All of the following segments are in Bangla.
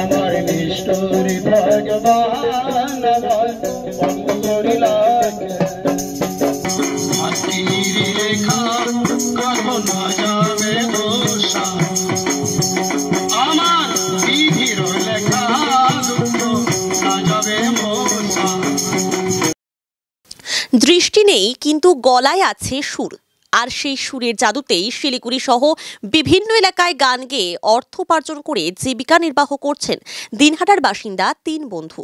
আমার নিষ্ঠুর ভগবান আমার বন্ধ করিলা রেখা কখন যাবে বসা আমার বিধির লেখা যাবে বসা। দৃষ্টি নেই কিন্তু গলায় আছে সুর, আর সেই সুরের জাদুতেই শিলিগুড়ি সহ বিভিন্ন এলাকায় গান গেয়ে অর্থ উপার্জন করে জীবিকা নির্বাহ করছেন দিনহাটার বাসিন্দা তিন বন্ধু।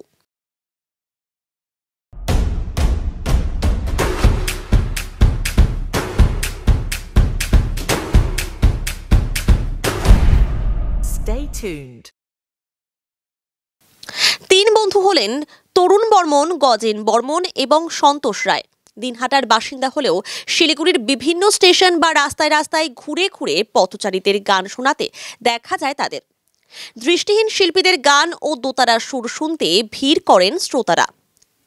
তিন বন্ধু হলেন তরুণ বর্মন, গজেন বর্মন এবং সন্তোষ রায়। দিনহাটার বাসিন্দা হলেও শিলিগুড়ির বিভিন্ন স্টেশন বা রাস্তায় রাস্তায় ঘুরে ঘুরে পথচারীদের গান শোনাতে দেখা যায় তাদের। দৃষ্টিহীন শিল্পীদের গান ও দোতারার সুর শুনতে ভিড় করেন শ্রোতারা।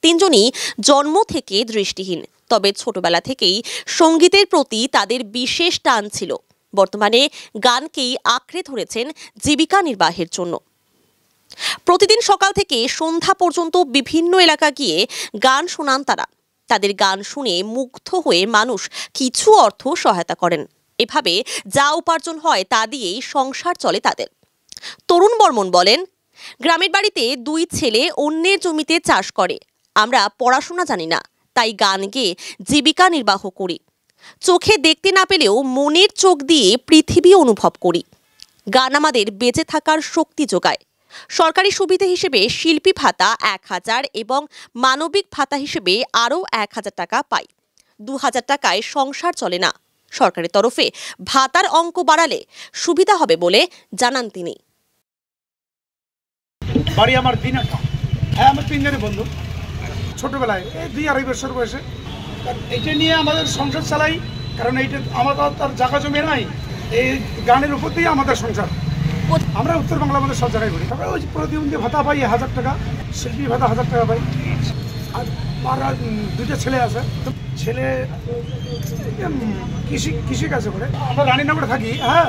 তিনজনই জন্ম থেকে দৃষ্টিহীন, তবে ছোটবেলা থেকেই সঙ্গীতের প্রতি তাদের বিশেষ টান ছিল। বর্তমানে গানকেই আঁকড়ে ধরেছেন জীবিকা নির্বাহের জন্য। প্রতিদিন সকাল থেকে সন্ধ্যা পর্যন্ত বিভিন্ন এলাকা গিয়ে গান শোনান তারা। তাদের গান শুনে মুগ্ধ হয়ে মানুষ কিছু অর্থ সহায়তা করেন। এভাবে যা উপার্জন হয় তা দিয়েই সংসার চলে তাদের। তরুণ বর্মন বলেন, গ্রামের বাড়িতে দুই ছেলে অন্যের জমিতে চাষ করে। আমরা পড়াশোনা জানি না, তাই গান গেয়ে জীবিকা নির্বাহ করি। চোখে দেখতে না পেলেও মনের চোখ দিয়ে পৃথিবী অনুভব করি। গান আমাদের বেঁচে থাকার শক্তি যোগায়। সরকারি সুবিধা হিসেবে শিল্পী ভাতা 1000 এবং মানবিক ভাতা হিসেবে আরও 1000 টাকা পাই। 2000 টাকায় সংসার চলে না। সরকারের তরফে ভাতার অঙ্ক বাড়ালে সুবিধা হবে বলে জানান তিনি। বাড়ি আমার দিনহাটা। হ্যাঁ, আমার তিনজনের বন্ধু। ছোটবেলায় 2-2.5 বছর বয়সে এইটা নিয়ে আমাদের সংসার চালাই, কারণ এইটা আমাদের তার জায়গা জমি নাই। এই গানের উপর দিয়ে আমাদের সংসার। আমরা উত্তর বাংলা আমাদের সব জায়গায় ঘুরি। তবে ওই প্রতিবন্ধী ভাতা পাই 1000 টাকা, শিল্পী ভাতা 1000 টাকা পাই। আর মারা দুটো ছেলে আছে। ছেলে কৃষি কাজে করে। আমরা রানীনগরে থাকি। হ্যাঁ,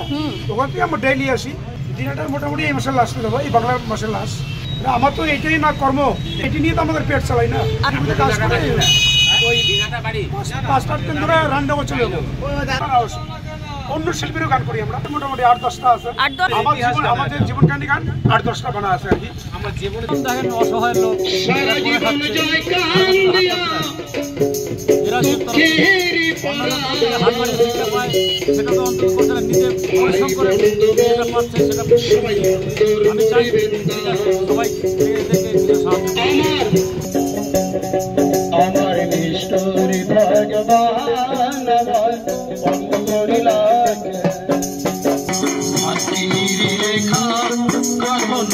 ওখান থেকে আমরা ডেইলি আসি। দিনহাটার মোটামুটি এই মাসের লাস্ট দেবো, এই বাংলার মাসের লাস্ট। আমার তো এইটাই না কর্ম, এটি নিয়ে তো আমাদের পেট চালাই না। কাজ করে ওই 5-8 দিন ধরে রান্নাঘর চলে যাবো। অন্য শিল্পীরও গান করি আমরা, মোটামুটি 8-10টা আছে। আমাদের জীবন কাহিনী গান 8-10টা বানা আছে আর কি। আমার জীবনে দেখেন অসহায় লোক আমার নিষ্ঠুর ভগবান বন্ধ করিলা রেখা কখন